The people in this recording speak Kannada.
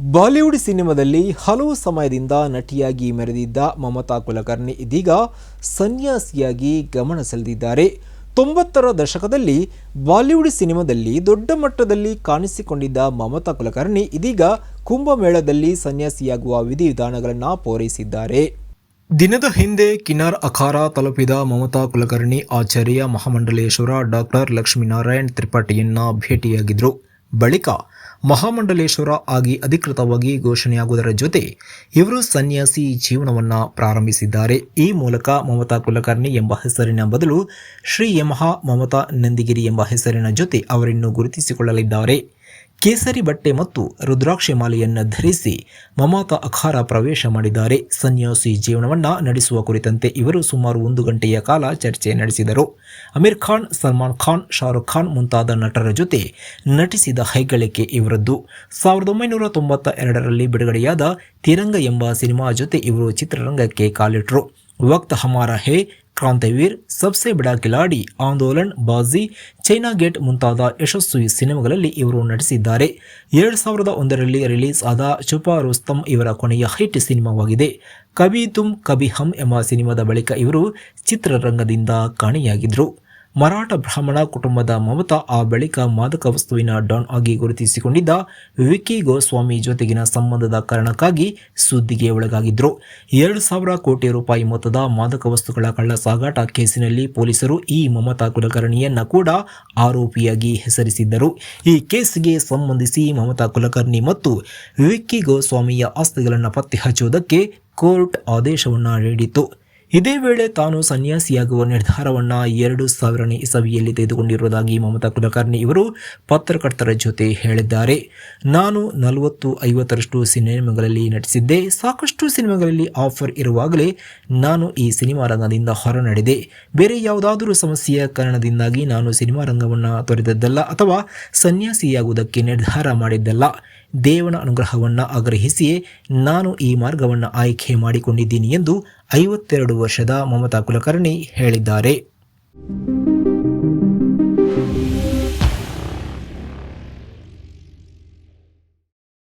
ಬಾಲಿವುಡ್ ಸಿನಿಮಾದಲ್ಲಿ ಹಲವು ಸಮಯದಿಂದ ನಟಿಯಾಗಿ ಮೆರೆದಿದ್ದ ಮಮತಾ ಕುಲಕರ್ಣಿ ಇದೀಗ ಸನ್ಯಾಸಿಯಾಗಿ ಗಮನ ಸೆಳೆದಿದ್ದಾರೆ. 90ರ ದಶಕದಲ್ಲಿ ಬಾಲಿವುಡ್ ಸಿನಿಮಾದಲ್ಲಿ ದೊಡ್ಡ ಮಟ್ಟದಲ್ಲಿ ಕಾಣಿಸಿಕೊಂಡಿದ್ದ ಮಮತಾ ಕುಲಕರ್ಣಿ ಇದೀಗ ಕುಂಭಮೇಳದಲ್ಲಿ ಸನ್ಯಾಸಿಯಾಗುವ ವಿಧಿವಿಧಾನಗಳನ್ನು ಪೂರೈಸಿದ್ದಾರೆ. ದಿನದ ಹಿಂದೆ ಕಿನ್ನಾರ್ ಅಖಾರ ತಲುಪಿದ ಮಮತಾ ಕುಲಕರ್ಣಿ ಆಚಾರ್ಯ ಮಹಾಮಂಡಲೇಶ್ವರ ಡಾಕ್ಟರ್ ಲಕ್ಷ್ಮೀನಾರಾಯಣ್ ತ್ರಿಪಾಠಿಯನ್ನ ಭೇಟಿಯಾಗಿದ್ದರು. ಬಳಿಕ ಮಹಾಮಂಡಲೇಶ್ವರ ಆಗಿ ಅಧಿಕೃತವಾಗಿ ಘೋಷಣೆಯಾಗುವುದರ ಜೊತೆ ಇವರು ಸನ್ಯಾಸಿ ಜೀವನವನ್ನು ಪ್ರಾರಂಭಿಸಿದ್ದಾರೆ. ಈ ಮೂಲಕ ಮಮತಾ ಕುಲಕರ್ಣಿ ಎಂಬ ಹೆಸರಿನ ಬದಲು ಶ್ರೀ ಯಮಹಾ ಮಮತಾ ನಂದಿಗಿರಿ ಎಂಬ ಹೆಸರಿನ ಜೊತೆ ಅವರನ್ನು ಗುರುತಿಸಿಕೊಳ್ಳಲಿದ್ದಾರೆ. ಕೇಸರಿ ಬಟ್ಟೆ ಮತ್ತು ರುದ್ರಾಕ್ಷಿ ಮಾಲೆಯನ್ನು ಧರಿಸಿ ಮಮತಾ ಅಖಾರ ಪ್ರವೇಶ ಮಾಡಿದ್ದಾರೆ. ಸನ್ಯಾಸಿ ಜೀವನವನ್ನು ನಡೆಸುವ ಕುರಿತಂತೆ ಇವರು ಸುಮಾರು 1 ಗಂಟೆಯ ಕಾಲ ಚರ್ಚೆ ನಡೆಸಿದರು. ಅಮೀರ್ ಖಾನ್, ಸಲ್ಮಾನ್ ಖಾನ್, ಶಾರುಖ್ ಖಾನ್ ಮುಂತಾದ ನಟರ ಜೊತೆ ನಟಿಸಿದ ಹೆಗ್ಗಳಿಕೆ ಇವರದ್ದು. 1992ರಲ್ಲಿ ಬಿಡುಗಡೆಯಾದ ತಿರಂಗ ಎಂಬ ಸಿನಿಮಾ ಜೊತೆ ಇವರು ಚಿತ್ರರಂಗಕ್ಕೆ ಕಾಲಿಟ್ಟರು. ವಕ್ತ್ ಹಮಾರಾ ಹೇ, ಕ್ರಾಂತಿವೀರ್, ಸಬ್ಸೆ ಬಡಾ ಕಿಲಾಡಿ, ಆಂದೋಲನ್, ಬಾಜಿ, ಚೈನಾ ಗೇಟ್ ಮುಂತಾದ ಯಶಸ್ವಿ ಸಿನಿಮಾಗಳಲ್ಲಿ ಇವರು ನಟಿಸಿದ್ದಾರೆ. 2001ರಲ್ಲಿ ರಿಲೀಸ್ ಆದ ಚುಪಾ ರುಸ್ತಂ ಇವರ ಕೊನೆಯ ಹಿಟ್ ಸಿನಿಮಾವಾಗಿದೆ. ಕಭಿ ತುಮ್ ಕಭಿ ಹಮ್ ಎಂಬ ಸಿನಿಮಾದ ಬಳಿಕ ಇವರು ಚಿತ್ರರಂಗದಿಂದ ಕಾಣೆಯಾಗಿದ್ದರು. ಮರಾಠ ಬ್ರಾಹ್ಮಣ ಕುಟುಂಬದ ಮಮತಾ ಆ ಬಳಿಕ ಮಾದಕ ವಸ್ತುವಿನ ಡಾನ್ ಆಗಿ ಗುರುತಿಸಿಕೊಂಡಿದ್ದ ವಿಕ್ಕಿ ಗೋಸ್ವಾಮಿ ಜೊತೆಗಿನ ಸಂಬಂಧದ ಕಾರಣಕ್ಕಾಗಿ ಸುದ್ದಿಗೆ ಒಳಗಾಗಿದ್ದರು. 2,000 ಕೋಟಿ ರೂಪಾಯಿ ಮೊತ್ತದ ಮಾದಕ ವಸ್ತುಗಳ ಕಳ್ಳ ಸಾಗಾಟ ಕೇಸಿನಲ್ಲಿ ಪೊಲೀಸರು ಈ ಮಮತಾ ಕುಲಕರ್ಣಿಯನ್ನ ಕೂಡ ಆರೋಪಿಯಾಗಿ ಹೆಸರಿಸಿದ್ದರು. ಈ ಕೇಸ್ಗೆ ಸಂಬಂಧಿಸಿ ಮಮತಾ ಕುಲಕರ್ಣಿ ಮತ್ತು ವಿಕ್ಕಿ ಗೋಸ್ವಾಮಿಯ ಆಸ್ತಿಗಳನ್ನು ಪತ್ತೆ ಹಚ್ಚುವುದಕ್ಕೆ ಕೋರ್ಟ್ ಆದೇಶವನ್ನು ನೀಡಿತು. ಇದೇ ವೇಳೆ ತಾನು ಸನ್ಯಾಸಿಯಾಗುವ ನಿರ್ಧಾರವನ್ನು 2000ನೇ ಇಸವಿಯಲ್ಲಿ ತೆಗೆದುಕೊಂಡಿರುವುದಾಗಿ ಮಮತಾ ಕುಲಕರ್ಣಿ ಇವರು ಪತ್ರಕರ್ತರ ಜೊತೆ ಹೇಳಿದ್ದಾರೆ. ನಾನು 40-50ರಷ್ಟು ಸಿನಿಮಾಗಳಲ್ಲಿ ನಟಿಸಿದ್ದೆ. ಸಾಕಷ್ಟು ಸಿನಿಮಾಗಳಲ್ಲಿ ಆಫರ್ ಇರುವಾಗಲೇ ನಾನು ಈ ಸಿನಿಮಾ ರಂಗದಿಂದ ಹೊರನಡೆದೆ. ಬೇರೆ ಯಾವುದಾದರೂ ಸಮಸ್ಯೆಯ ಕಾರಣದಿಂದಾಗಿ ನಾನು ಸಿನಿಮಾ ರಂಗವನ್ನು ತೊರೆದದ್ದಲ್ಲ ಅಥವಾ ಸನ್ಯಾಸಿಯಾಗುವುದಕ್ಕೆ ನಿರ್ಧಾರ ಮಾಡಿದ್ದಲ್ಲ. ದೇವನ ಅನುಗ್ರಹವನ್ನು ಆಗ್ರಹಿಸಿಯೇ ನಾನು ಈ ಮಾರ್ಗವನ್ನು ಆಯ್ಕೆ ಮಾಡಿಕೊಂಡಿದ್ದೀನಿ ಎಂದು 52 ವರ್ಷದ ಮಮತಾ ಕುಲಕರ್ಣಿ ಹೇಳಿದ್ದಾರೆ.